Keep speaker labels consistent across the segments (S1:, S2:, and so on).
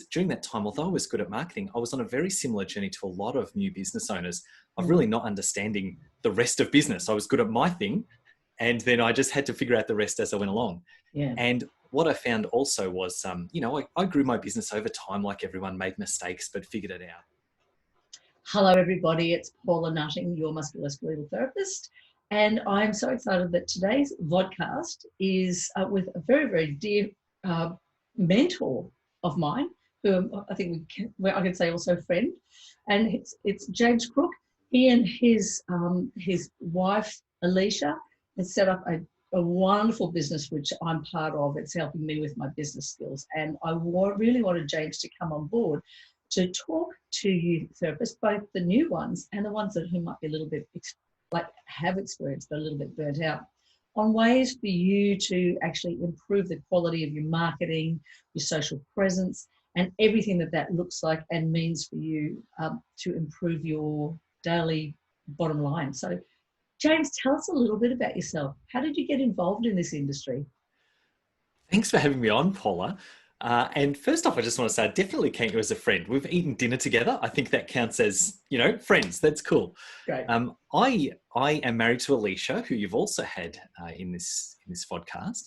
S1: was during that time, although I was good at marketing, I was on a very similar journey to a lot of new business owners of really not understanding the rest of business. I was good at my thing, and then I just had to figure out the rest as I went along.
S2: Yeah.
S1: And what I found also was, I grew my business over time, like everyone, made mistakes, but figured it out.
S2: Hello, everybody. It's Paula Nutting, your musculoskeletal therapist. And I'm so excited that today's vodcast is with a very, very dear mentor of mine, who I think I could say also friend. And it's James Crook. He and his wife, Elicia, has set up a wonderful business, which I'm part of. It's helping me with my business skills. And I really wanted James to come on board to talk to you therapists, both the new ones and the ones who might be a little bit have experience but a little bit burnt out, on ways for you to actually improve the quality of your marketing, your social presence, and everything that looks like and means for you to improve your daily bottom line. So, James, tell us a little bit about yourself. How did you get involved in this industry?
S1: Thanks for having me on, Paula. And first off, I just want to say I definitely count you as a friend. We've eaten dinner together. I think that counts as, friends. That's cool.
S2: Great.
S1: I am married to Elicia, who you've also had in this podcast.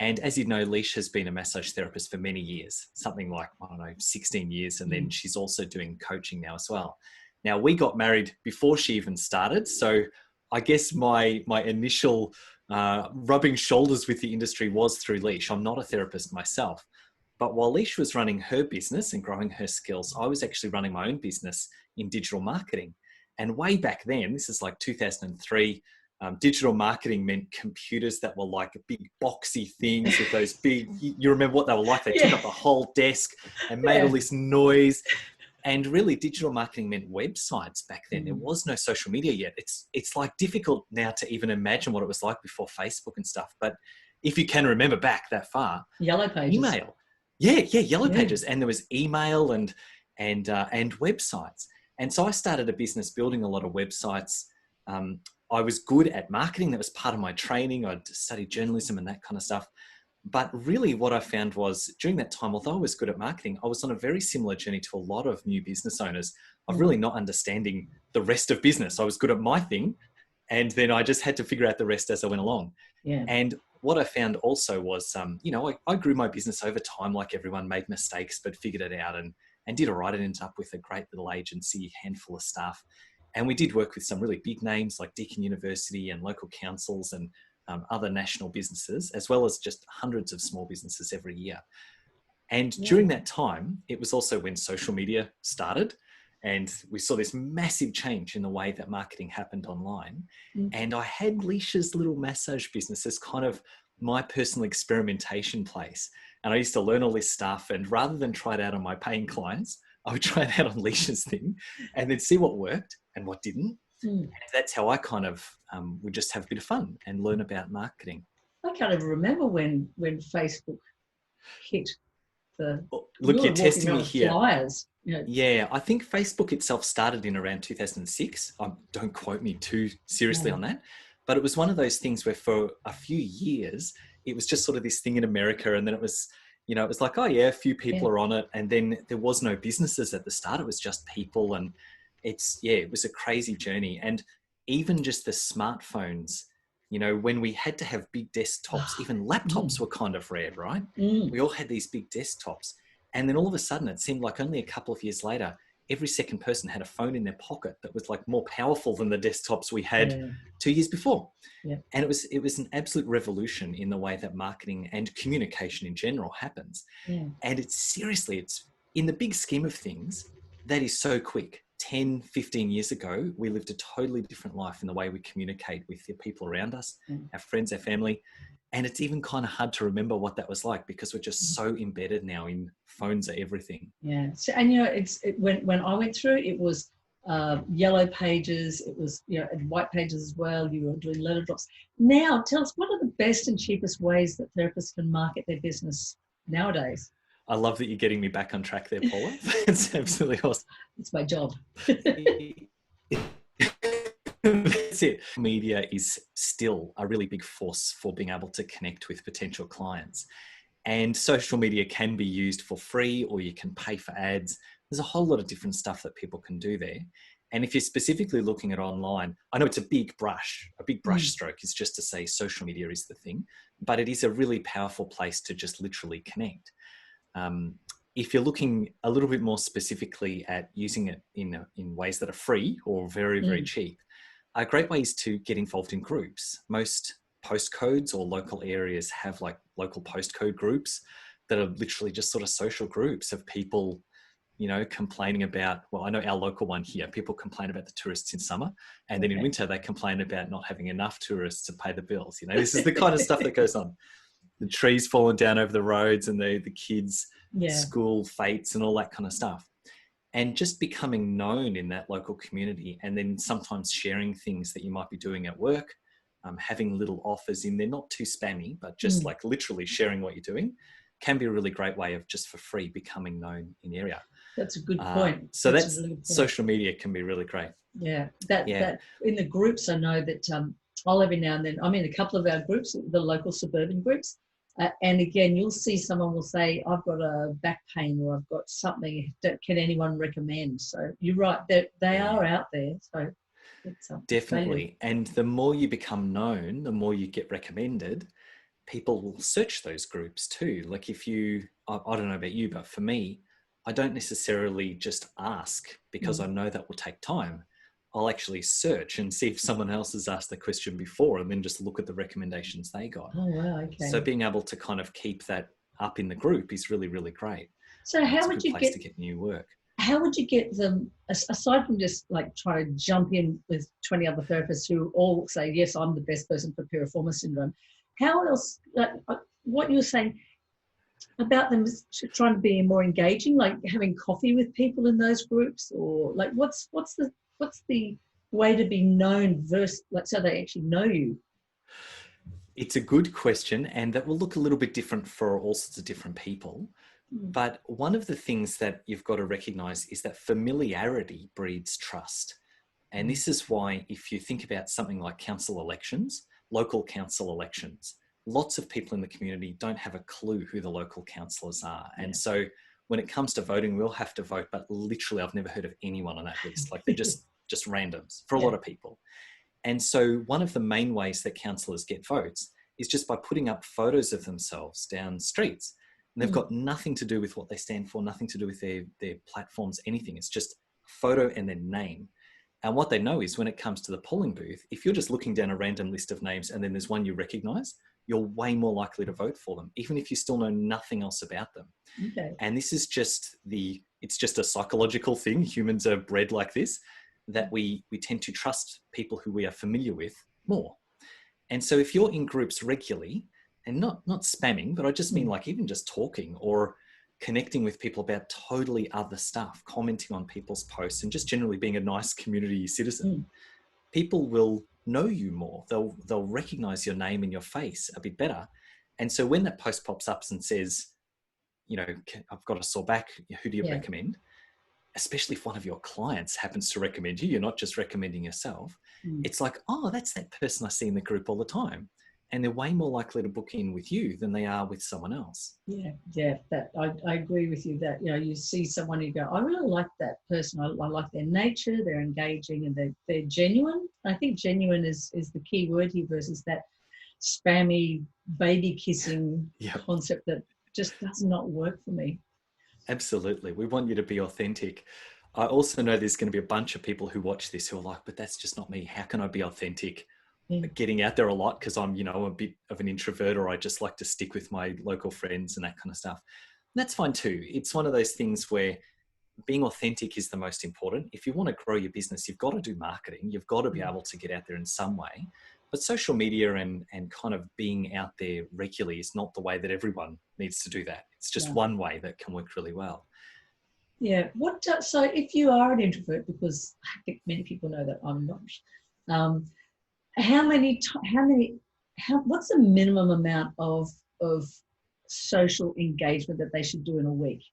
S1: And as you know, Elicia has been a massage therapist for many years, something like, 16 years. And then she's also doing coaching now as well. Now, we got married before she even started. So I guess my initial rubbing shoulders with the industry was through Elicia. I'm not a therapist myself. But while Elicia was running her business and growing her skills, I was actually running my own business in digital marketing. And way back then, this is like 2003, digital marketing meant computers that were like big boxy things with those big, you remember what they were like? They took up a whole desk and made all this noise. And really, digital marketing meant websites back then. There was no social media yet. It's like difficult now to even imagine what it was like before Facebook and stuff. But if you can remember back that far,
S2: Yellow Pages.
S1: Email. Yeah, Yellow Pages. And there was email and websites. And so I started a business building a lot of websites. I was good at marketing. That was part of my training. I'd studied journalism and that kind of stuff. But really what I found was during that time, although I was good at marketing, I was on a very similar journey to a lot of new business owners of really not understanding the rest of business. I was good at my thing, and then I just had to figure out the rest as I went along.
S2: Yeah.
S1: And what I found also was, I grew my business over time, like everyone, made mistakes, but figured it out and did all right. I ended up with a great little agency, handful of staff. And we did work with some really big names like Deakin University and local councils and other national businesses, as well as just hundreds of small businesses every year. And during that time, it was also when social media started. And we saw this massive change in the way that marketing happened online. And I had Alicia's little massage business as kind of my personal experimentation place. And I used to learn all this stuff. And rather than try it out on my paying clients, I would try it out on Alicia's thing and then see what worked and what didn't. And that's how I kind of would just have a bit of fun and learn about marketing.
S2: I can't even remember when Facebook hit the...
S1: Look, you're testing me here.
S2: Flyers.
S1: Yeah, I think Facebook itself started in around 2006. Don't quote me too seriously on that. But it was one of those things where for a few years, it was just sort of this thing in America. And then it was, it was like, a few people are on it. And then there was no businesses at the start. It was just people. And it was a crazy journey. And even just the smartphones, when we had to have big desktops, even laptops were kind of rare, right? We all had these big desktops. And then all of a sudden, it seemed like only a couple of years later, every second person had a phone in their pocket that was like more powerful than the desktops we had 2 years before. Yeah. And it was an absolute revolution in the way that marketing and communication in general happens. Yeah. And it's in the big scheme of things, that is so quick. 10, 15 years ago, we lived a totally different life in the way we communicate with the people around us, our friends, our family. And it's even kind of hard to remember what that was like because we're just so embedded now in phones are everything.
S2: Yeah. So, and when I went through, it was Yellow Pages, it was and White Pages as well. You were doing letter drops. Now, tell us, what are the best and cheapest ways that therapists can market their business nowadays?
S1: I love that you're getting me back on track there, Paula. It's absolutely awesome.
S2: It's my job.
S1: That's it. Media is still a really big force for being able to connect with potential clients. And social media can be used for free, or you can pay for ads. There's a whole lot of different stuff that people can do there. And if you're specifically looking at online, I know it's a big brush stroke is just to say social media is the thing, but it is a really powerful place to just literally connect. If you're looking a little bit more specifically at using it in ways that are free or very, very cheap, a great way is to get involved in groups. Most postcodes or local areas have like local postcode groups that are literally just sort of social groups of people, complaining about, well, I know our local one here, people complain about the tourists in summer, and then in winter they complain about not having enough tourists to pay the bills. This is the kind of stuff that goes on. The trees falling down over the roads and the kids' school fates and all that kind of stuff. And just becoming known in that local community, and then sometimes sharing things that you might be doing at work, having little offers in there, not too spammy, but just like literally sharing what you're doing, can be a really great way of just for free becoming known in the area.
S2: That's a good point.
S1: So that's really social media can be really great.
S2: Yeah, that in the groups, I know that I'll every now and then, I'm in a couple of our groups, the local suburban groups, and again, you'll see someone will say, I've got a back pain, or I've got something that can anyone recommend. So you're right, they are out there. So it's
S1: definitely. And the more you become known, the more you get recommended. People will search those groups too. Like if I don't know about you, but for me, I don't necessarily just ask because I know that will take time. I'll actually search and see if someone else has asked the question before, and then just look at the recommendations they got.
S2: Oh, wow, okay.
S1: So being able to kind of keep that up in the group is really, really great.
S2: So how would you
S1: get to get new work?
S2: How would you get them, aside from just like trying to jump in with 20 other therapists who all say, yes, I'm the best person for piriformis syndrome? How else, like what you were saying about them trying to be more engaging, like having coffee with people in those groups, or like what's the way to be known versus, like, so they actually know you?
S1: It's a good question, and that will look a little bit different for all sorts of different people. But one of the things that you've got to recognize is that familiarity breeds trust. And this is why, if you think about something like council elections, local council elections, lots of people in the community don't have a clue who the local councillors are. And so when it comes to voting, we'll have to vote, but literally I've never heard of anyone on that list. Like they're just randoms for a lot of people. And so one of the main ways that councillors get votes is just by putting up photos of themselves down streets. And they've got nothing to do with what they stand for, nothing to do with their platforms, anything. It's just a photo and their name. And what they know is when it comes to the polling booth, if you're just looking down a random list of names and then there's one you recognise, you're way more likely to vote for them, even if you still know nothing else about them.
S2: Okay.
S1: And this is just it's just a psychological thing. Humans are bred like this, that we tend to trust people who we are familiar with more. And so if you're in groups regularly, and not spamming, but I just mean like even just talking or connecting with people about totally other stuff, commenting on people's posts, and just generally being a nice community citizen, people will know you more. They'll recognize your name and your face a bit better. And so when that post pops up and says, I've got a sore back, who do you recommend? Especially if one of your clients happens to recommend you, you're not just recommending yourself. It's like, oh, that's that person I see in the group all the time. And they're way more likely to book in with you than they are with someone else.
S2: Yeah, that I agree with you that, you see someone, you go, I really like that person. I like their nature, they're engaging, and they're genuine. I think genuine is the key word here versus that spammy baby kissing concept that just does not work for me.
S1: Absolutely. We want you to be authentic. I also know there's going to be a bunch of people who watch this who are like, but that's just not me. How can I be authentic? Getting out there a lot because I'm, a bit of an introvert, or I just like to stick with my local friends and that kind of stuff. And that's fine too. It's one of those things where being authentic is the most important. If you want to grow your business, you've got to do marketing. You've got to be able to get out there in some way. But social media and kind of being out there regularly is not the way that everyone needs to do that. It's just one way that can work really well.
S2: Yeah. So if you are an introvert, because I think many people know that I'm not, what's the minimum amount of social engagement that they should do in a week,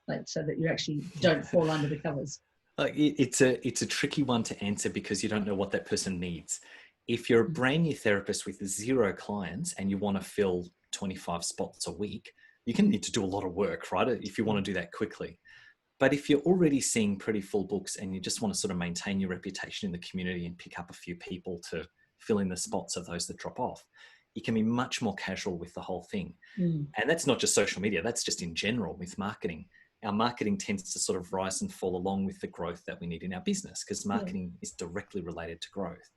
S2: like so that you actually don't fall under the covers?
S1: It's a tricky one to answer because you don't know what that person needs. If you're a brand new therapist with 0 clients and you want to fill 25 spots a week, you're going to need to do a lot of work, right? If you want to do that quickly. But if you're already seeing pretty full books and you just want to sort of maintain your reputation in the community and pick up a few people to fill in the spots of those that drop off, you can be much more casual with the whole thing. And that's not just social media, that's just in general with marketing. Our marketing tends to sort of rise and fall along with the growth that we need in our business, because marketing is directly related to growth.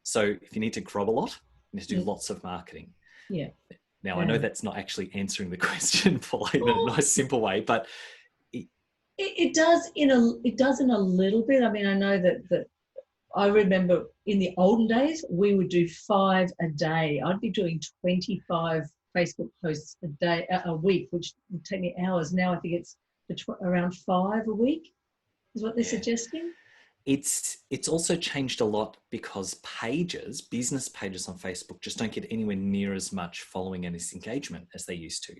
S1: So if you need to grow a lot, you need to do lots of marketing.
S2: Yeah.
S1: Now, I know that's not actually answering the question, Paula, in a nice, simple way, but
S2: it does in a little bit. I mean, I know that I remember in the olden days, we would do 5 a day. I'd be doing 25 Facebook posts a week, which would take me hours. Now I think it's around 5 a week is what they're suggesting.
S1: It's also changed a lot because business pages on Facebook just don't get anywhere near as much following and engagement as they used to.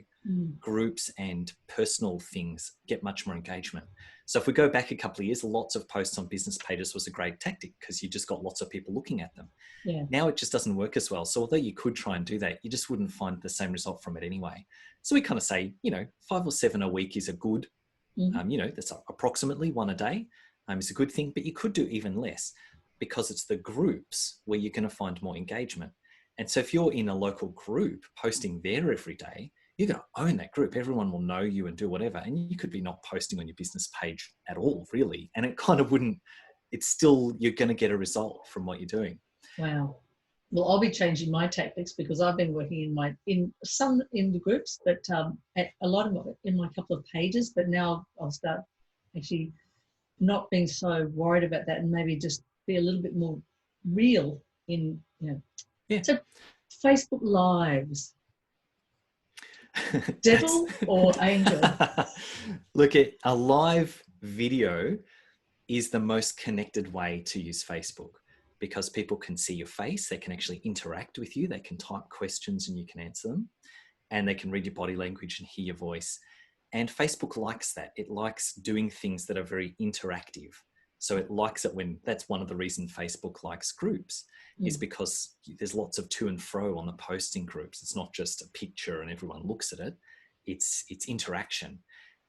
S1: Groups and personal things get much more engagement. So if we go back a couple of years, lots of posts on business pages was a great tactic because you just got lots of people looking at them.
S2: Yeah.
S1: Now it just doesn't work as well. So although you could try and do that, you just wouldn't find the same result from it anyway. So we kind of say, 5 or 7 a week is a good, that's approximately 1 a day. Is a good thing, but you could do even less because it's the groups where you're going to find more engagement. And so if you're in a local group posting there every day, you're going to own that group. Everyone will know you and do whatever. And you could be not posting on your business page at all, really. And it kind of wouldn't, it's still, you're going to get a result from what you're doing.
S2: Wow. Well, I'll be changing my tactics because I've been working in the groups, but a lot of it in my couple of pages, but now I'll start actually not being so worried about that and maybe just be a little bit more real in, So Facebook Lives, devil or angel?
S1: Look, a live video is the most connected way to use Facebook because people can see your face, they can actually interact with you, they can type questions and you can answer them, and they can read your body language and hear your voice. And Facebook likes that. It likes doing things that are very interactive. So it likes it that's one of the reasons Facebook likes groups is because there's lots of to and fro on the posting groups. It's not just a picture and everyone looks at it. It's interaction.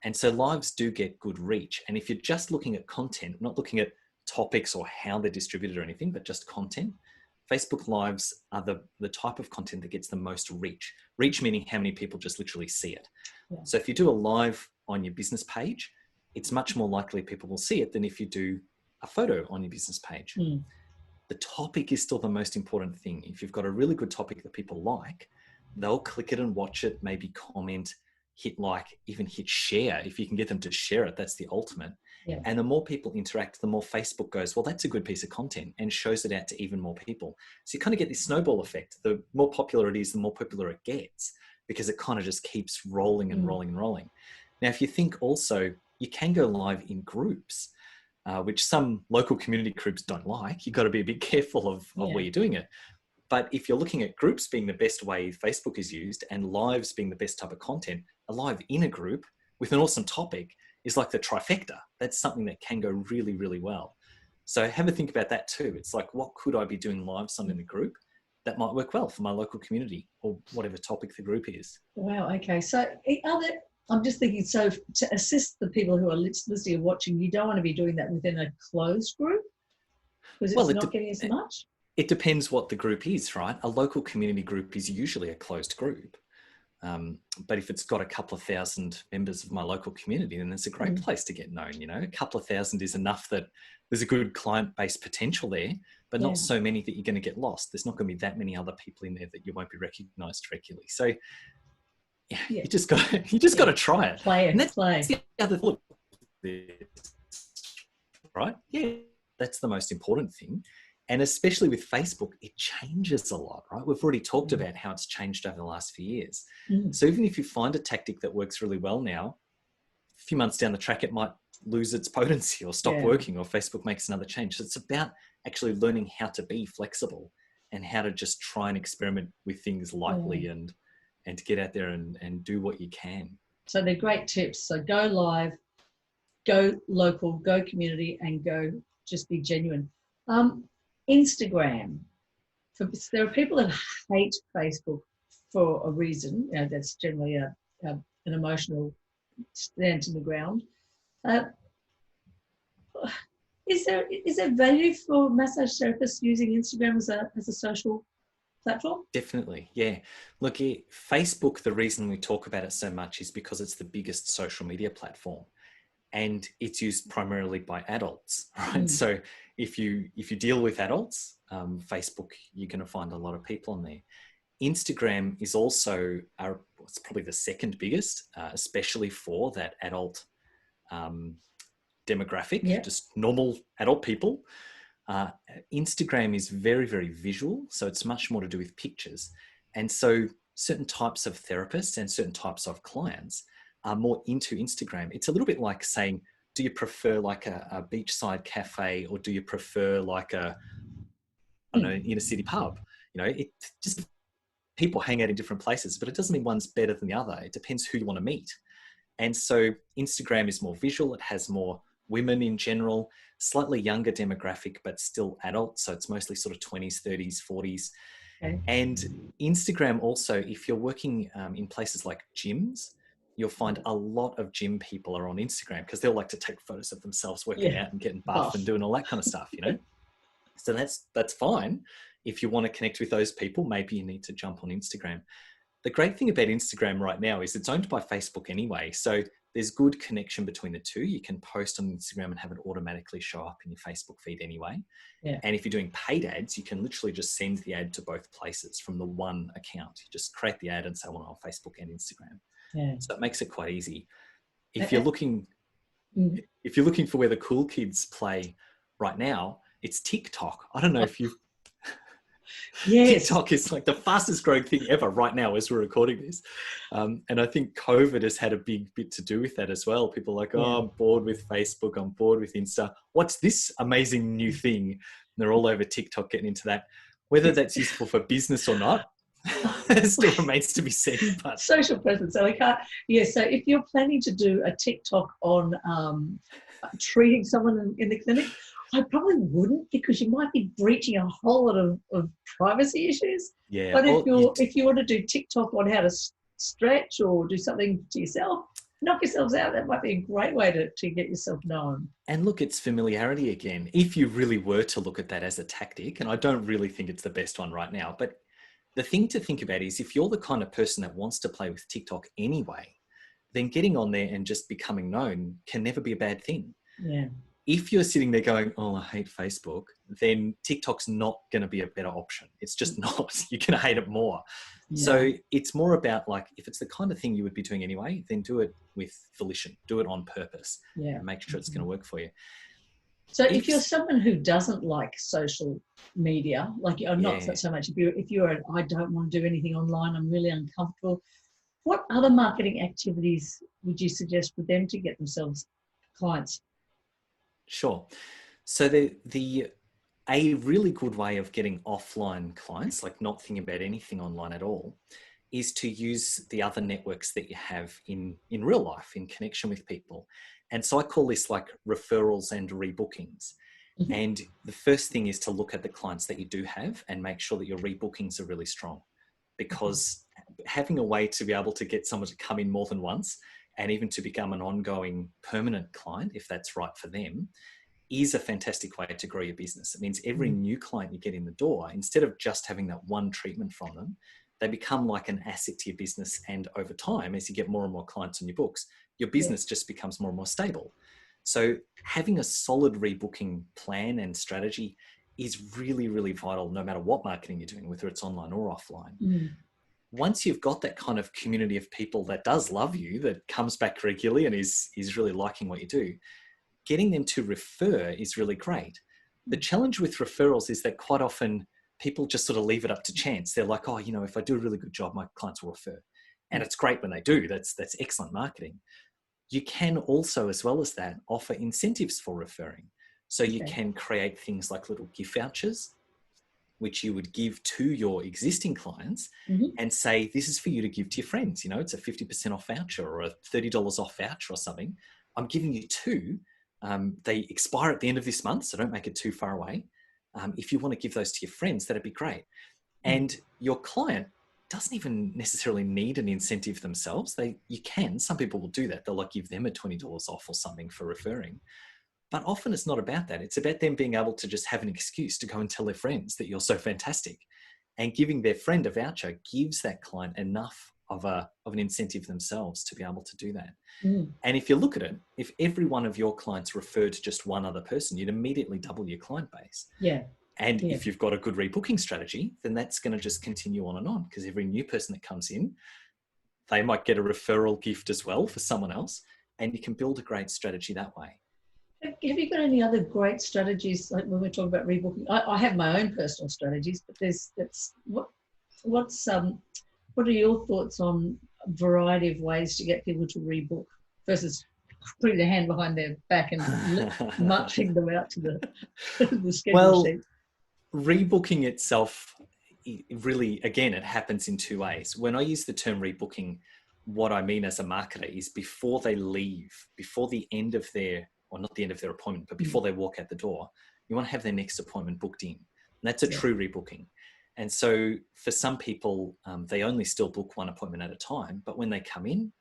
S1: And so lives do get good reach. And if you're just looking at content, not looking at topics or how they're distributed or anything, but just content, Facebook Lives are the type of content that gets the most reach. Reach meaning how many people just literally see it. Yeah. So if you do a live on your business page, it's much more likely people will see it than if you do a photo on your business page. The topic is still the most important thing. If you've got a really good topic that people like, they'll click it and watch it, maybe comment, hit like, even hit share. If you can get them to share it, that's the ultimate. Yeah. And the more people interact, the more Facebook goes, well, that's a good piece of content and shows it out to even more people. So you kind of get this snowball effect. The more popular it is, the more popular it gets because it kind of just keeps rolling and rolling and rolling. Now, if you think also, you can go live in groups, which some local community groups don't like. You've got to be a bit careful of where you're doing it. But if you're looking at groups being the best way Facebook is used and lives being the best type of content, a live in a group with an awesome topic is like the trifecta. That's something that can go really, really well. So have a think about that too. It's like, what could I be doing lives on in the group that might work well for my local community or whatever topic the group is?
S2: Wow. Okay. So I'm just thinking, so to assist the people who are listening or watching, you don't want to be doing that within a closed group because it's not getting as much?
S1: It depends what the group is, right? A local community group is usually a closed group. But if it's got a couple of thousand members of my local community, then it's a great place to get known. A couple of thousand is enough that there's a good client-based potential there, but not so many that you're going to get lost. There's not going to be that many other people in there that you won't be recognized regularly. So you just got to try it.
S2: Play
S1: and that's the other thing, right? Yeah, that's the most important thing. And especially with Facebook, it changes a lot, right? We've already talked about how it's changed over the last few years. So even if you find a tactic that works really well now, a few months down the track, it might lose its potency or stop working, or Facebook makes another change. So it's about actually learning how to be flexible and how to just try and experiment with things lightly and to get out there and do what you can. So
S2: they're great tips. So go live, go local, go community, and go just be genuine. Instagram. There are people that hate Facebook for a reason. That's generally a an emotional stance in the ground. Uh, is there value for massage therapists using Instagram as a social platform?
S1: Definitely, yeah. Look, Facebook, the reason we talk about it so much is because it's the biggest social media platform, and it's used primarily by adults, right? So if you deal with adults, Facebook, you're going to find a lot of people on there. Instagram is also it's probably the second biggest, especially for that adult demographic, just normal adult people. Instagram is very, very visual, so it's much more to do with pictures. And so certain types of therapists and certain types of clients are more into Instagram. It's a little bit like saying, do you prefer like a beachside cafe, or do you prefer like a, I don't know, inner city pub? You know, it just, people hang out in different places, but it doesn't mean one's better than the other. It depends who you want to meet. And so Instagram is more visual. It has more women in general, slightly younger demographic, but still adult. So it's mostly sort of 20s, 30s, 40s. Okay. And Instagram also, if you're working in places like gyms, you'll find a lot of gym people are on Instagram because they'll like to take photos of themselves working out and getting buff and doing all that kind of stuff, you know? So that's fine. If you want to connect with those people, maybe you need to jump on Instagram. The great thing about Instagram right now is it's owned by Facebook anyway. So there's good connection between the two. You can post on Instagram and have it automatically show up in your Facebook feed anyway. Yeah. And if you're doing paid ads, you can literally just send the ad to both places from the one account. You just create the ad and say, I want it on Facebook and Instagram. Yeah. So it makes it quite easy. If you're looking for where the cool kids play right now, it's TikTok. I don't know if you've... Yes. TikTok is like the fastest growing thing ever right now as we're recording this. And I think COVID has had a big bit to do with that as well. People are like, oh, I'm bored with Facebook. I'm bored with Insta. What's this amazing new thing? And they're all over TikTok getting into that. Whether that's useful for business or not, it still remains to be seen. But
S2: social presence. So we can't. Yeah. So if you're planning to do a TikTok on treating someone in the clinic, I probably wouldn't, because you might be breaching a whole lot of privacy issues. Yeah. But if you want to do TikTok on how to stretch or do something to yourself, knock yourselves out. That might be a great way to get yourself known.
S1: And look, it's familiarity again. If you really were to look at that as a tactic, and I don't really think it's the best one right now, but the thing to think about is if you're the kind of person that wants to play with TikTok anyway, then getting on there and just becoming known can never be a bad thing. Yeah. If you're sitting there going, oh, I hate Facebook, then TikTok's not going to be a better option. It's just not. You're going to hate it more. Yeah. So it's more about, like, if it's the kind of thing you would be doing anyway, then do it with volition. Do it on purpose. Yeah. And make sure it's going to work for you.
S2: So if you're someone who doesn't like social media, like you're not so much, if you're I don't want to do anything online, I'm really uncomfortable, what other marketing activities would you suggest for them to get themselves clients?
S1: Sure. So a really good way of getting offline clients, like not thinking about anything online at all, is to use the other networks that you have in real life, in connection with people. And so I call this like referrals and rebookings. Mm-hmm. And the first thing is to look at the clients that you do have and make sure that your rebookings are really strong, because having a way to be able to get someone to come in more than once and even to become an ongoing permanent client, if that's right for them, is a fantastic way to grow your business. It means every new client you get in the door, instead of just having that one treatment from them, they become like an asset to your business. And over time, as you get more and more clients on your books, your business just becomes more and more stable. So having a solid rebooking plan and strategy is really, really vital, no matter what marketing you're doing, whether it's online or offline. Once you've got that kind of community of people that does love you, that comes back regularly and is really liking what you do, getting them to refer is really great. The challenge with referrals is that quite often people just sort of leave it up to chance. They're like, oh, you know, if I do a really good job, my clients will refer. And it's great when they do. That's excellent marketing. You can also, as well as that, offer incentives for referring. So you can create things like little gift vouchers, which you would give to your existing clients and say, this is for you to give to your friends. You know, it's a 50% off voucher or a $30 off voucher or something. I'm giving you two. They expire at the end of this month, so don't make it too far away. If you want to give those to your friends, that'd be great. And your client doesn't even necessarily need an incentive themselves. Some people will do that. They'll like give them a $20 off or something for referring. But often it's not about that. It's about them being able to just have an excuse to go and tell their friends that you're so fantastic. And giving their friend a voucher gives that client enough of an incentive themselves to be able to do that. And if you look at it, if every one of your clients referred to just one other person, you'd immediately double your client base. And if you've got a good rebooking strategy, then that's going to just continue on, because every new person that comes in, they might get a referral gift as well for someone else, and you can build a great strategy that way.
S2: Have you got any other great strategies, like when we're talking about rebooking? I have my own personal strategies, but what are your thoughts on a variety of ways to get people to rebook versus putting their hand behind their back and marching them out to the schedule sheet?
S1: Rebooking itself, really, again, it happens in two ways. When I use the term rebooking, what I mean as a marketer is before they leave, before the end of their, or not the end of their appointment, but before they walk out the door, you want to have their next appointment booked in. And that's a true rebooking. And so for some people, they only still book one appointment at a time, but when they come in,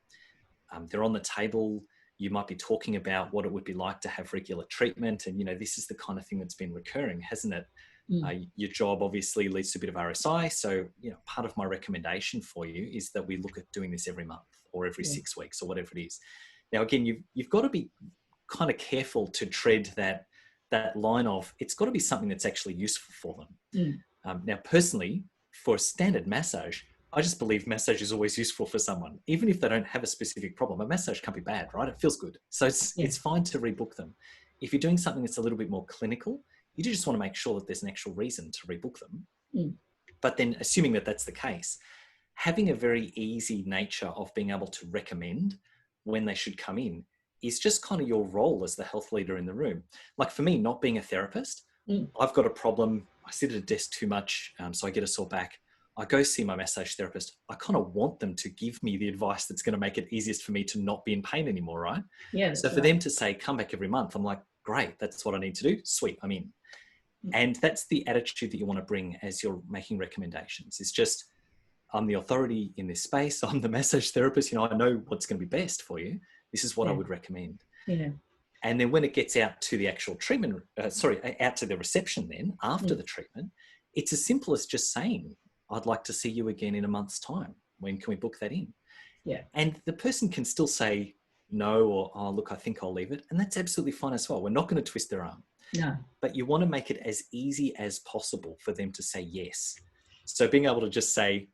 S1: they're on the table. You might be talking about what it would be like to have regular treatment. And, this is the kind of thing that's been recurring, hasn't it? Your job obviously leads to a bit of RSI. So, part of my recommendation for you is that we look at doing this every month or every 6 weeks or whatever it is. Now, again, you've got to be kind of careful to tread that line of, it's got to be something that's actually useful for them. Now, personally, for a standard massage, I just believe massage is always useful for someone. Even if they don't have a specific problem, a massage can't be bad, right? It feels good. So it's fine to rebook them. If you're doing something that's a little bit more clinical, you do just want to make sure that there's an actual reason to rebook them. But then, assuming that that's the case, having a very easy nature of being able to recommend when they should come in is just kind of your role as the health leader in the room. Like for me, not being a therapist, I've got a problem. I sit at a desk too much, so I get a sore back. I go see my massage therapist. I kind of want them to give me the advice that's going to make it easiest for me to not be in pain anymore, right? So for them to say, come back every month, I'm like, great, that's what I need to do. Sweet, I'm in. And that's the attitude that you want to bring as you're making recommendations. It's just, I'm the authority in this space. I'm the massage therapist. I know what's going to be best for you. This is what I would recommend. And then when it gets out to the actual treatment, out to the reception then, after the treatment, it's as simple as just saying, I'd like to see you again in a month's time. When can we book that in? And the person can still say no, or, oh, look, I think I'll leave it. And that's absolutely fine as well. We're not going to twist their arm.
S2: No.
S1: But you want to make it as easy as possible for them to say yes. So being able to just say,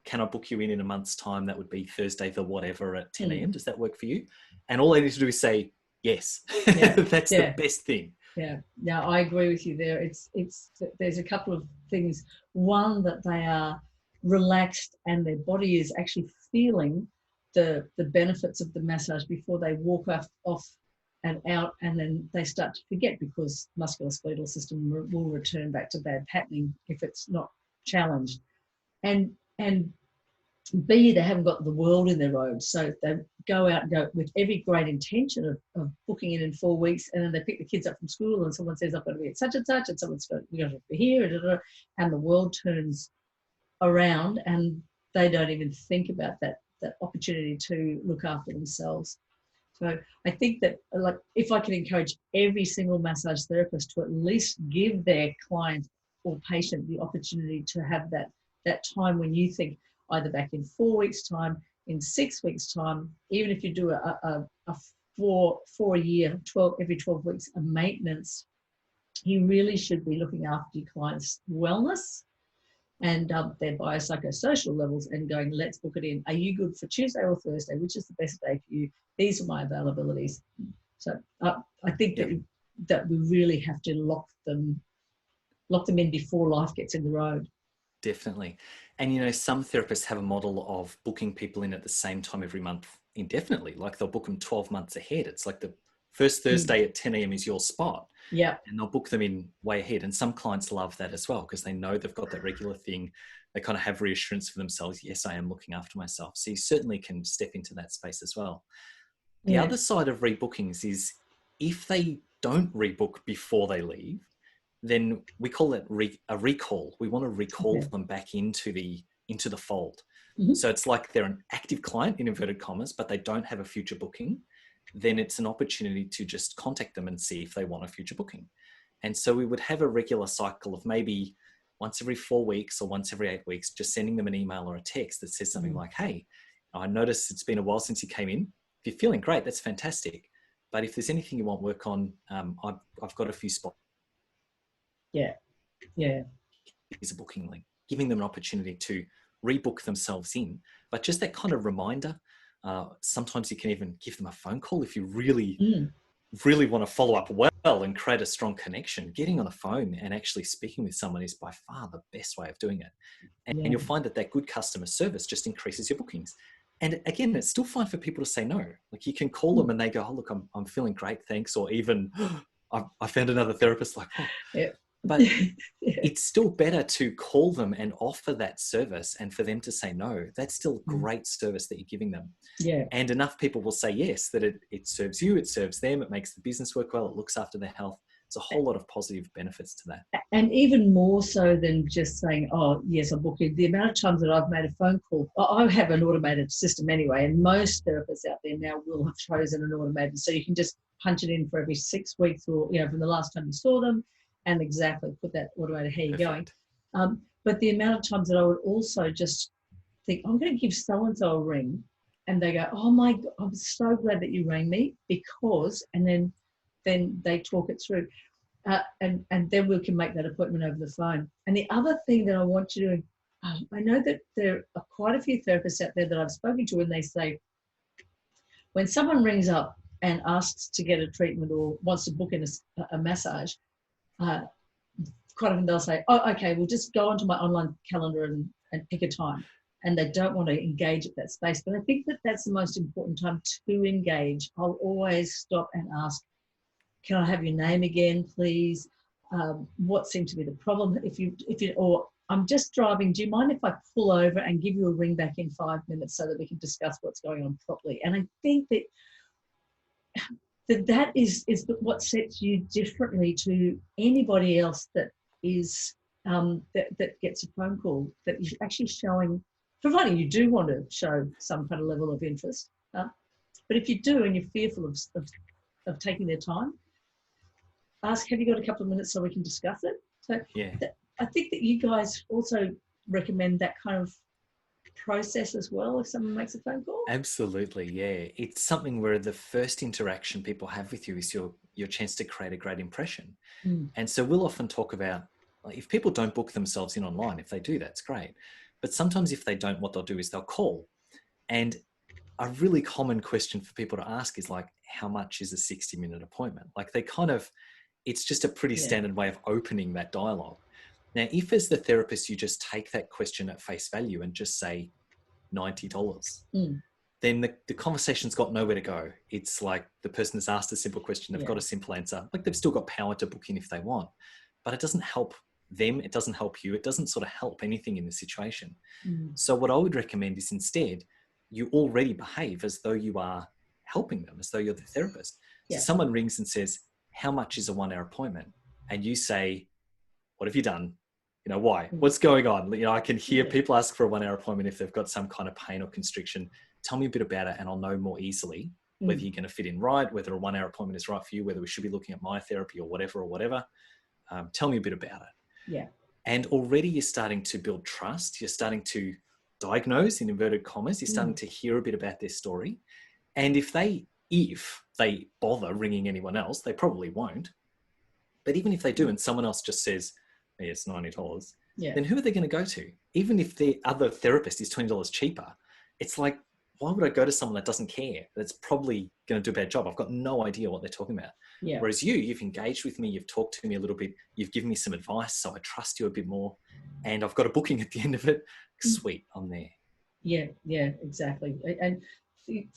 S1: can I book you in a month's time? That would be Thursday the whatever at 10 a.m. Does that work for you? And all they need to do is say yes. That's the best thing.
S2: Yeah, I agree with you there. There's a couple of things. One, that they are relaxed and their body is actually feeling the benefits of the massage before they walk off and out, and then they start to forget, because musculoskeletal system will return back to bad patterning if it's not challenged. And B, they haven't got the world in their road. So they go out and go with every great intention of booking it in 4 weeks, and then they pick the kids up from school and someone says, I've got to be at such and such, and someone's got to be here, and the world turns around and they don't even think about that opportunity to look after themselves. So I think that, like, if I can encourage every single massage therapist to at least give their client or patient the opportunity to have that time when you think, either back in 4 weeks' time, in 6 weeks' time, even if you do a 4 year, every 12 weeks, a maintenance, you really should be looking after your clients' wellness and their biopsychosocial levels, and going, let's book it in. Are you good for Tuesday or Thursday? Which is the best day for you? These are my availabilities. So I think that we really have to lock them in before life gets in the road.
S1: Definitely. And, some therapists have a model of booking people in at the same time every month indefinitely. Like they'll book them 12 months ahead. It's like the first Thursday at 10 a.m. is your spot.
S2: Yeah.
S1: And they'll book them in way ahead. And some clients love that as well, because they know they've got that regular thing. They kind of have reassurance for themselves. Yes, I am looking after myself. So you certainly can step into that space as well. The other side of rebookings is if they don't rebook before they leave, then we call it a recall. We want to recall them back into the into the fold.
S2: Mhm.
S1: So it's like they're an active client in inverted commas, but they don't have a future booking. Then it's an opportunity to just contact them and see if they want a future booking. And so we would have a regular cycle of maybe once every 4 weeks or once every 8 weeks, just sending them an email or a text that says something like, hey, I noticed it's been a while since you came in. If you're feeling great, that's fantastic. But if there's anything you want work on, I've got a few spots.
S2: Yeah.
S1: Here's a booking link, giving them an opportunity to rebook themselves in. But just that kind of reminder, sometimes you can even give them a phone call if you really want to follow up well and create a strong connection. Getting on the phone and actually speaking with someone is by far the best way of doing it. And you'll find that good customer service just increases your bookings. And again, it's still fine for people to say no. Like, you can call them and they go, oh, look, I'm feeling great, thanks. Or even, I found another therapist, like, oh.
S2: Yeah.
S1: But it's still better to call them and offer that service, and for them to say no. That's still great service that you're giving them.
S2: Yeah.
S1: And enough people will say yes, that it serves you, it serves them, it makes the business work well, it looks after their health. There's a whole lot of positive benefits to that.
S2: And even more so than just saying, oh, yes, I'll book you. The amount of times that I've made a phone call, I have an automated system anyway, and most therapists out there now will have chosen an automated. So you can just punch it in for every 6 weeks, or, from the last time you saw them, and exactly put that automated, how you're going. But the amount of times that I would also just think, I'm going to give so-and-so a ring, and they go, oh my God, I'm so glad that you rang me, because, and then they talk it through. And then we can make that appointment over the phone. And the other thing that I want you to, I know that there are quite a few therapists out there that I've spoken to, and they say, when someone rings up and asks to get a treatment or wants to book in a massage, quite often they'll say, oh, okay, we'll just go onto my online calendar and pick a time. And they don't want to engage at that space. But I think that that's the most important time to engage. I'll always stop and ask, can I have your name again, please? What seemed to be the problem? Or I'm just driving, do you mind if I pull over and give you a ring back in 5 minutes so that we can discuss what's going on properly? And I think that is what sets you differently to anybody else that is that gets a phone call, that you're actually showing, providing you do want to show some kind of level of interest. But if you do and you're fearful of taking their time, ask, have you got a couple of minutes so we can discuss it? So I think that you guys also recommend that kind of process as well if someone makes a phone call.
S1: Absolutely, yeah. It's something where the first interaction people have with you is your chance to create a great impression. And so we'll often talk about, like, if people don't book themselves in online, if they do, that's great. But sometimes if they don't, what they'll do is they'll call. And a really common question for people to ask is like, how much is a 60-minute appointment? Like, it's just a pretty standard way of opening that dialogue. Now, if as the therapist, you just take that question at face value and just say $90, then the conversation's got nowhere to go. It's like the person has asked a simple question, they've got a simple answer. Like, they've still got power to book in if they want, but it doesn't help them. It doesn't help you. It doesn't sort of help anything in the situation. So what I would recommend is, instead, you already behave as though you are helping them, as though you're the therapist. So someone rings and says, how much is a 1 hour appointment? And you say, what have you done? Why? What's going on? I can hear people ask for a 1 hour appointment if they've got some kind of pain or constriction. Tell me a bit about it and I'll know more easily whether you're going to fit in right, whether a 1 hour appointment is right for you, whether we should be looking at my therapy or whatever. Tell me a bit about it.
S2: Yeah.
S1: And already you're starting to build trust. You're starting to diagnose, in inverted commas. You're starting to hear a bit about their story. And if they bother ringing anyone else, they probably won't. But even if they do and someone else just says, hey, it's $90, then who are they going to go to? Even if the other therapist is $20 cheaper, it's like, why would I go to someone that doesn't care? That's probably going to do a bad job. I've got no idea what they're talking about.
S2: Yeah.
S1: Whereas you've engaged with me, you've talked to me a little bit, you've given me some advice, so I trust you a bit more, and I've got a booking at the end of it. Sweet, I'm there.
S2: Yeah, exactly. And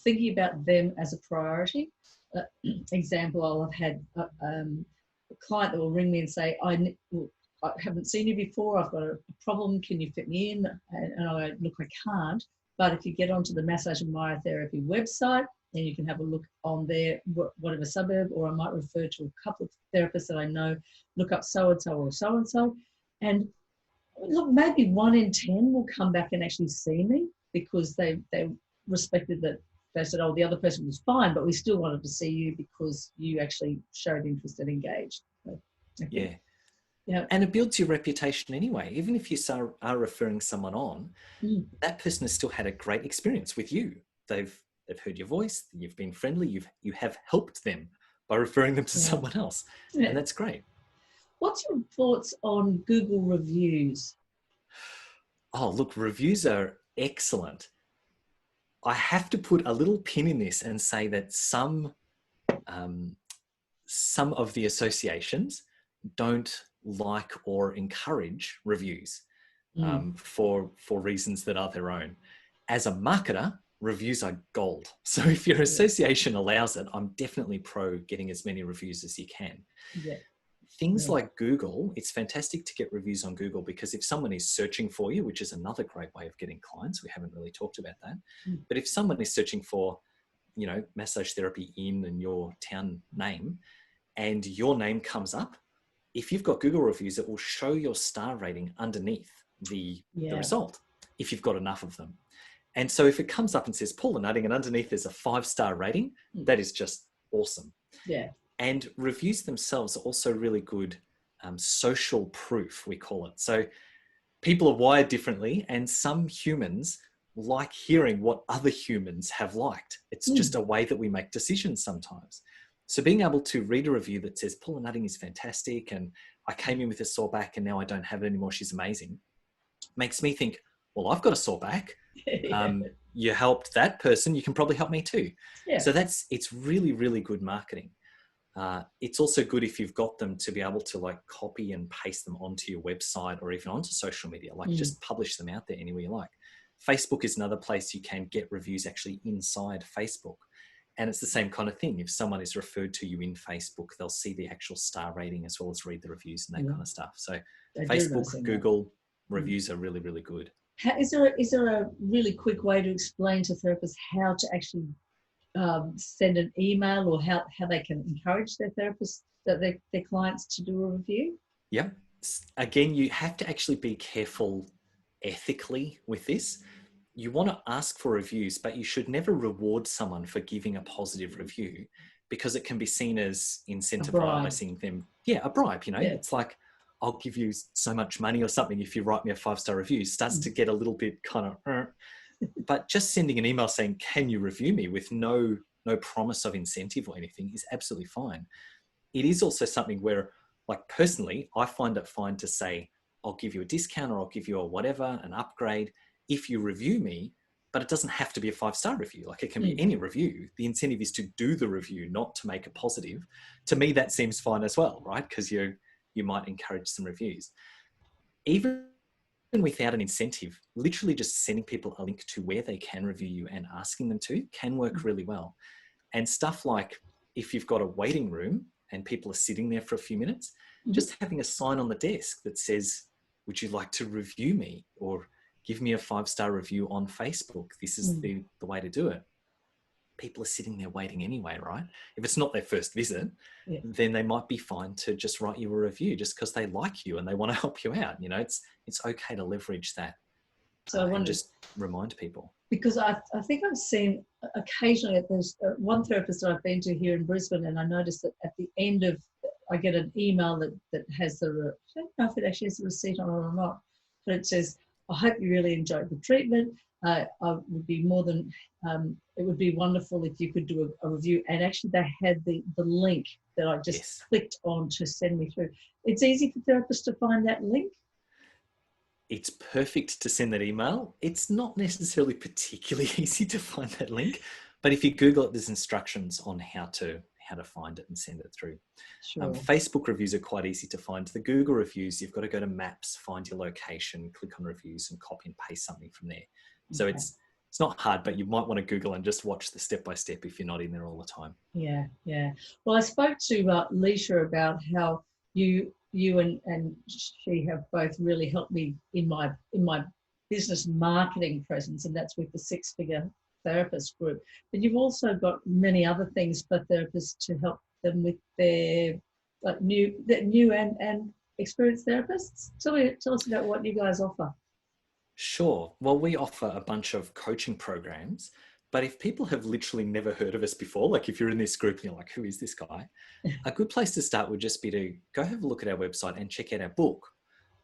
S2: thinking about them as a priority. Example, I'll have had a client that will ring me and say, I haven't seen you before, I've got a problem, can you fit me in? And I go, look, I can't. But if you get onto the Massage and Myotherapy website, then you can have a look on there, whatever suburb, or I might refer to a couple of therapists that I know, look up so-and-so or so-and-so. And look, maybe 1 in 10 will come back and actually see me because they respected that. They said, oh, the other person was fine, but we still wanted to see you because you actually showed interest and engaged. So, okay.
S1: Yeah.
S2: Yeah.
S1: And it builds your reputation anyway. Even if you are referring someone on, that person has still had a great experience with you. They've heard your voice, you've been friendly, you have helped them by referring them to someone else.
S2: Yeah.
S1: And that's great.
S2: What's your thoughts on Google reviews?
S1: Oh, look, reviews are excellent. I have to put a little pin in this and say that some of the associations don't like or encourage reviews for reasons that are their own. As a marketer, reviews are gold. So if your association allows it, I'm definitely pro getting as many reviews as you can.
S2: Yeah.
S1: Things like Google, it's fantastic to get reviews on Google because if someone is searching for you, which is another great way of getting clients, we haven't really talked about that. But if someone is searching for, massage therapy in your town name and your name comes up, if you've got Google reviews, it will show your star rating underneath the result if you've got enough of them. And so if it comes up and says Paula Nutting and underneath there's a 5-star rating, that is just awesome.
S2: Yeah.
S1: And reviews themselves are also really good social proof, we call it. So people are wired differently and some humans like hearing what other humans have liked. It's just a way that we make decisions sometimes. So being able to read a review that says Paula Nutting is fantastic and I came in with a sore back and now I don't have it anymore, she's amazing, makes me think, well, I've got a sore back. You helped that person, you can probably help me too. Yeah. So it's really, really good marketing. It's also good if you've got them to be able to like copy and paste them onto your website or even onto social media, like just publish them out there anywhere you like. Facebook is another place you can get reviews actually inside Facebook. And it's the same kind of thing. If someone is referred to you in Facebook, they'll see the actual star rating as well as read the reviews and that kind of stuff. So Facebook, Google reviews are really, really good.
S2: Is there a really quick way to explain to therapists how to actually send an email or how they can encourage their therapists, their clients to do a review?
S1: Yeah. Again, you have to actually be careful ethically with this. You want to ask for reviews, but you should never reward someone for giving a positive review because it can be seen as incentivizing them. Yeah, a bribe, It's like, I'll give you so much money or something if you write me a 5-star review. Starts to get a little bit kind of... But just sending an email saying, can you review me with no promise of incentive or anything is absolutely fine. It is also something where, like personally, I find it fine to say, I'll give you a discount or I'll give you a whatever, an upgrade if you review me, but it doesn't have to be a 5-star review. Like it can be any review. The incentive is to do the review, not to make it positive. To me, that seems fine as well, right? Because you might encourage some reviews. Even without an incentive, literally just sending people a link to where they can review you and asking them to can work really well. And stuff like if you've got a waiting room and people are sitting there for a few minutes, just having a sign on the desk that says, would you like to review me or give me a 5-star review on Facebook? This is the way to do it. People are sitting there waiting anyway, right? If it's not their first visit, then they might be fine to just write you a review just because they like you and they want to help you out. It's okay to leverage that. So I want to just remind people.
S2: Because I think I've seen occasionally, there's one therapist that I've been to here in Brisbane, and I noticed that at the end of, I get an email that has I don't know if it actually has a receipt on it or not, but it says, I hope you really enjoyed the treatment. I would be more than, it would be wonderful if you could do a review. And actually they had the link that I just clicked on to send me through. It's easy for therapists to find that link.
S1: It's perfect to send that email. It's not necessarily particularly easy to find that link, but if you Google it, there's instructions on how to find it and send it through. Sure. Facebook reviews are quite easy to find. The Google reviews, you've got to go to Maps, find your location, click on reviews and copy and paste something from there. So it's not hard, but you might want to Google and just watch the step-by-step if you're not in there all the time.
S2: Yeah. Well, I spoke to Elicia about how you and she have both really helped me in my business marketing presence, and that's with the 6-figure therapist group. But you've also got many other things for therapists to help them with their new and experienced therapists? Tell us about what you guys offer.
S1: Sure. Well, we offer a bunch of coaching programs, but if people have literally never heard of us before, like if you're in this group and you're like, who is this guy? A good place to start would just be to go have a look at our website and check out our book.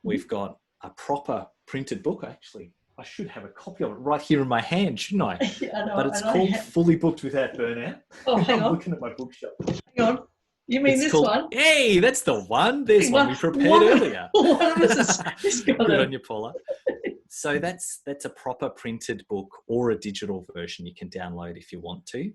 S1: We've got a proper printed book. Actually, I should have a copy of it right here in my hand, shouldn't I?
S2: I know,
S1: but it's called Fully Booked Without Burnout.
S2: Oh, hang
S1: I'm
S2: on.
S1: looking at my bookshelf.
S2: Hang on. You mean
S1: It's
S2: this
S1: called,
S2: one?
S1: Hey, that's the one. There's one we prepared earlier.
S2: One of us has got
S1: Good
S2: it.
S1: on you, Paula. So that's a proper printed book or a digital version you can download if you want to.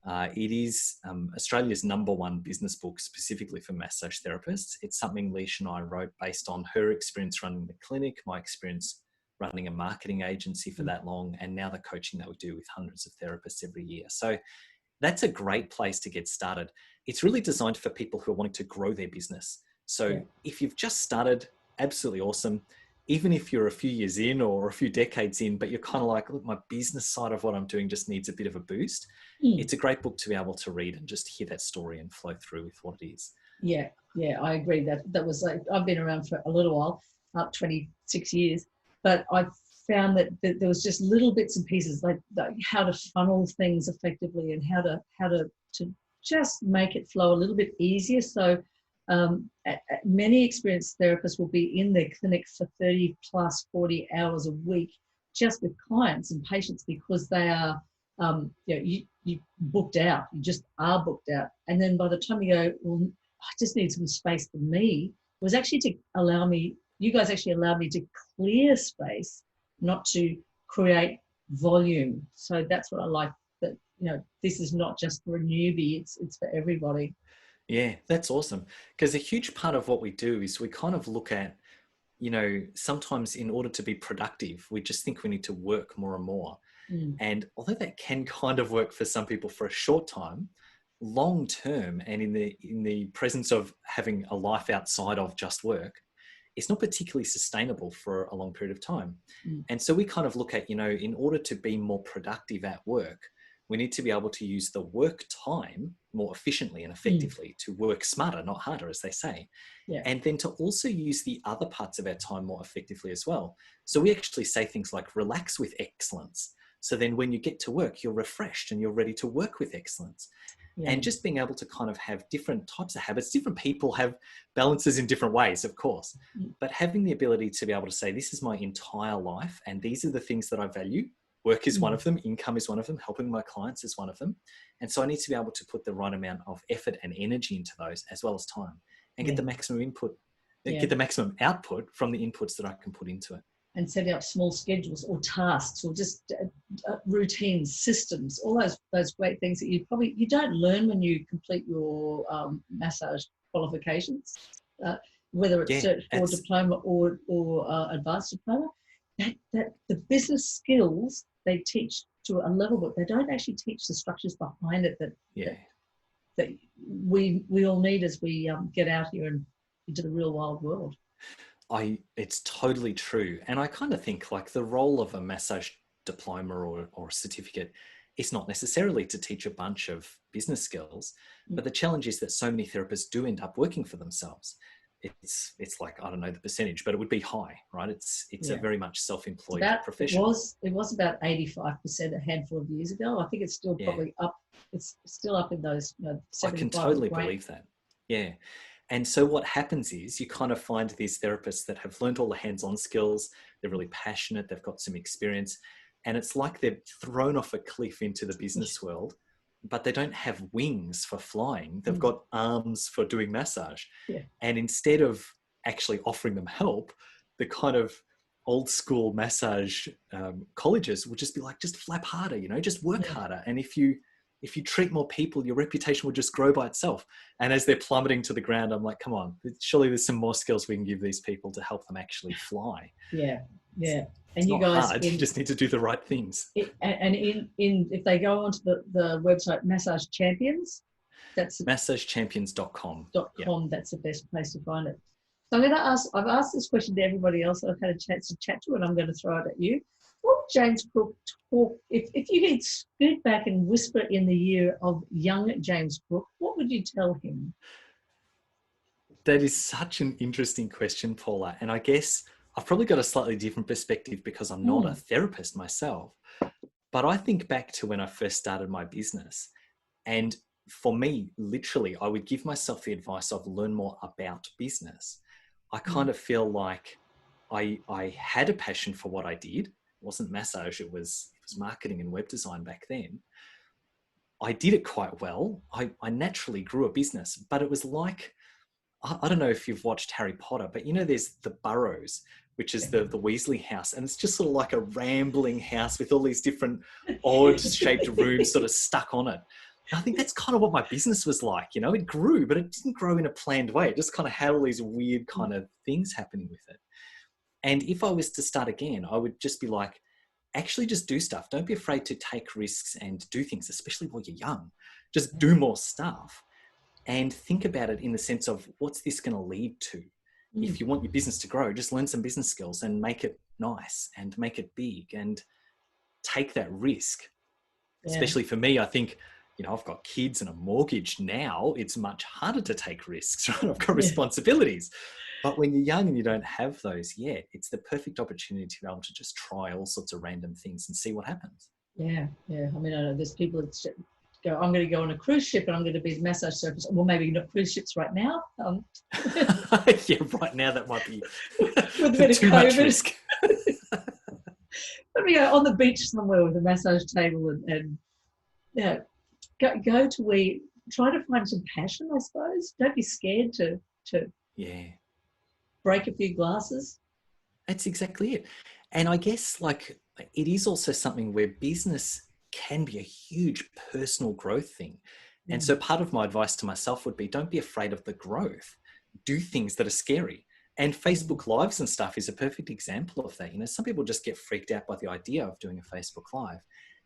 S1: It is Australia's #1 business book specifically for massage therapists. It's something Elicia and I wrote based on her experience running the clinic, my experience running a marketing agency for that long, and now the coaching that we do with hundreds of therapists every year. So that's a great place to get started. It's really designed for people who are wanting to grow their business. So if you've just started, absolutely awesome. Even if you're a few years in or a few decades in, but you're kind of like, look, my business side of what I'm doing just needs a bit of a boost. It's a great book to be able to read and just hear that story and flow through with what it is.
S2: Yeah, I agree. That was like, I've been around for a little while, up 26 years, but I found that there was just little bits and pieces like how to funnel things effectively and how to just make it flow a little bit easier. So many experienced therapists will be in their clinic for 30 plus 40 hours a week just with clients and patients because they are you booked out. You just are booked out. And then by the time you go, well, I just need some space for me, it was actually to allow me, you guys actually allowed me to clear space, not to create volume. So that's what I like, that, this is not just for a newbie, it's for everybody.
S1: Yeah, that's awesome. Because a huge part of what we do is we kind of look at, sometimes in order to be productive, we just think we need to work more and more. And although that can kind of work for some people for a short time, long term and in the presence of having a life outside of just work, it's not particularly sustainable for a long period of time. And so we kind of look at, in order to be more productive at work, we need to be able to use the work time more efficiently and effectively to work smarter, not harder, as they say.
S2: Yeah.
S1: And then to also use the other parts of our time more effectively as well. So we actually say things like relax with excellence. So then when you get to work, you're refreshed and you're ready to work with excellence. Yeah. And just being able to kind of have different types of habits, different people have balances in different ways, of course, but having the ability to be able to say, this is my entire life and these are the things that I value. Work is one of them, income is one of them, helping my clients is one of them. And so I need to be able to put the right amount of effort and energy into those as well as time and get the maximum input, get the maximum output from the inputs that I can put into it.
S2: And setting up small schedules or tasks or just routines, systems, all those great things that you don't learn when you complete your massage qualifications, whether it's Cert 4 diploma or advanced diploma. That the business skills they teach to a level, but they don't actually teach the structures behind it that we all need as we get out here and into the real wild world.
S1: It's totally true. And I kind of think like the role of a massage diploma or certificate is not necessarily to teach a bunch of business skills, but the challenge is that so many therapists do end up working for themselves. It's like, I don't know the percentage, but it would be high, right? It's a very much self-employed profession.
S2: It was about 85% a handful of years ago. I think it's still probably up. It's still up in those 75.
S1: I can totally believe that. Yeah. And so what happens is you kind of find these therapists that have learned all the hands-on skills. They're really passionate. They've got some experience. And it's like they're thrown off a cliff into the business world, but they don't have wings for flying. They've got arms for doing massage. Yeah. And instead of actually offering them help, the kind of old school massage colleges will just be like, just flap harder, just work harder. And if you treat more people, your reputation will just grow by itself. And as they're plummeting to the ground, I'm like, come on, surely there's some more skills we can give these people to help them actually fly.
S2: Yeah. Yeah.
S1: And you guys, hard. You just need to do the right things.
S2: If they go onto the website Massage Champions, that's
S1: massagechampions.com.
S2: That's the best place to find it. So I've asked this question to everybody else that I've had a chance to chat to, and I'm going to throw it at you. What would James Crook talk, if you could scoot back and whisper in the ear of young James Crook, what would you tell him?
S1: That is such an interesting question, Paula. And I guess I've probably got a slightly different perspective because I'm not a therapist myself. But I think back to when I first started my business. And for me, literally, I would give myself the advice of learn more about business. I kind of feel like I had a passion for what I did. It wasn't massage, it was marketing and web design back then. I did it quite well. I naturally grew a business, but it was like, I don't know if you've watched Harry Potter, but you know, there's the Burrows, which is the Weasley house. And it's just sort of like a rambling house with all these different odd shaped rooms sort of stuck on it. And I think that's kind of what my business was like. You know, it grew, but it didn't grow in a planned way. It just kind of had all these weird kind of things happening with it. And if I was to start again, I would just be like, actually just do stuff. Don't be afraid to take risks and do things, especially while you're young. Just do more stuff and think about it in the sense of what's this going to lead to? If you want your business to grow, just learn some business skills and make it nice and make it big and take that risk. Yeah. Especially for me, I think, you know, I've got kids and a mortgage now. It's much harder to take risks, right? I've got responsibilities. But when you're young and you don't have those yet, it's the perfect opportunity to be able to just try all sorts of random things and see what happens.
S2: Yeah. I mean, I know there's people that go, I'm going to go on a cruise ship and I'm going to be a massage therapist. Well, maybe not cruise ships right now.
S1: Yeah, right now that might be
S2: with a bit
S1: too much risk.
S2: Let me go on the beach somewhere with a massage table and go to where, try to find some passion, I suppose. Don't be scared to break a few glasses.
S1: That's exactly it. And I guess like it is also something where business can be a huge personal growth thing. And so part of my advice to myself would be, don't be afraid of the growth. Do things that are scary. And Facebook Lives and stuff is a perfect example of that. You know, some people just get freaked out by the idea of doing a Facebook Live.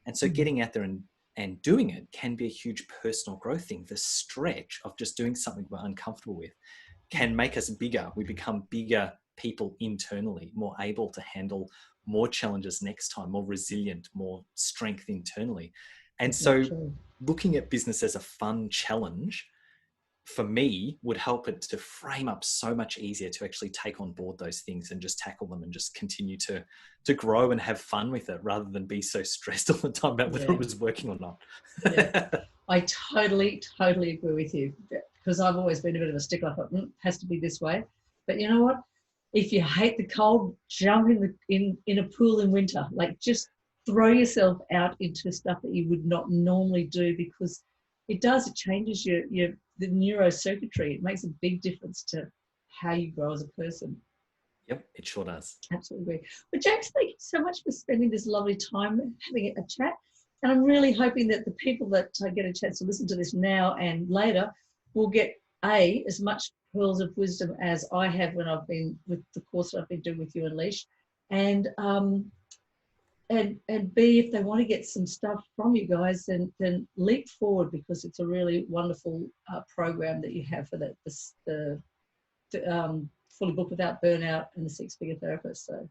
S1: And so getting out there and doing it can be a huge personal growth thing. The stretch of just doing something we're uncomfortable with can make us bigger. We become bigger people internally, more able to handle more challenges next time, more resilient, more strength internally. And so looking at business as a fun challenge for me would help it to frame up so much easier to actually take on board those things and just tackle them and just continue to grow and have fun with it rather than be so stressed all the time about whether it was working or not.
S2: I totally agree with you, because I've always been a bit of a stickler. I thought, has to be this way. But you know what? If you hate the cold, jump in a pool in winter. Like, just throw yourself out into stuff that you would not normally do, because it changes the neurocircuitry. It makes a big difference to how you grow as a person.
S1: Yep, it sure does.
S2: Absolutely agree. But James, thank you so much for spending this lovely time having a chat. And I'm really hoping that the people that get a chance to listen to this now and later will get as much pearls of wisdom as I have when I've been with the course that I've been doing with you and Elicia, and B, if they want to get some stuff from you guys, then leap forward, because it's a really wonderful program that you have for the Fully Booked Without Burnout and the Six-Figure Therapist. So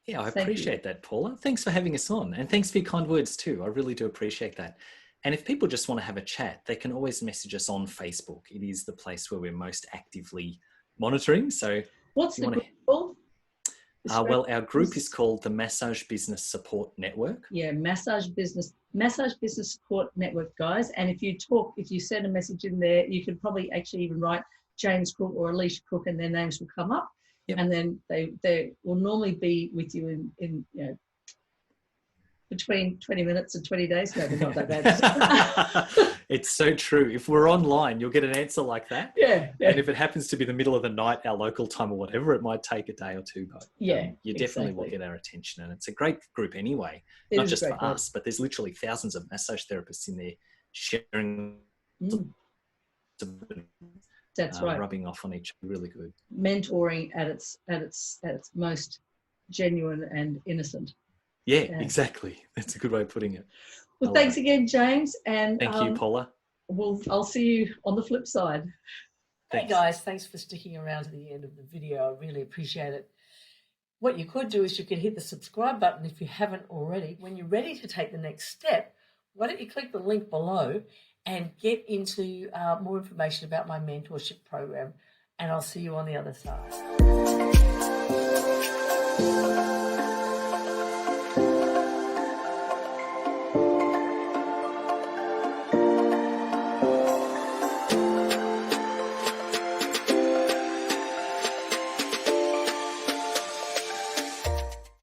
S1: yeah, I appreciate that, Paula. Thanks for having us on, and thanks for your kind words too. I really do appreciate that. And if people just want to have a chat, they can always message us on Facebook. It is the place where we're most actively monitoring. So
S2: what's the group called?
S1: Well, our group is called the Massage Business Support Network.
S2: Yeah, Massage Business Support Network, guys. And if you send a message in there, you could probably actually even write James Crook or Elicia Crook, and their names will come up. Yep. And then they will normally be with you in between 20 minutes and 20 days. No, they're not that bad.
S1: It's so true. If we're online, you'll get an answer like that.
S2: Yeah.
S1: And if it happens to be the middle of the night, our local time or whatever, it might take a day or two, but you definitely will get our attention. And it's a great group anyway, not just for us, but there's literally thousands of massage therapists in there sharing.
S2: That's right.
S1: Rubbing off on each other. Really good.
S2: Mentoring at its most genuine and innocent.
S1: Yeah, exactly. That's a good way of putting it.
S2: Well, thanks again, James. And
S1: thank you, Paula.
S2: I'll see you on the flip side.
S3: Hey guys, thanks for sticking around to the end of the video. I really appreciate it. What you could do is you could hit the subscribe button if you haven't already. When you're ready to take the next step, why don't you click the link below and get into more information about my mentorship program. and I'll see you on the other side.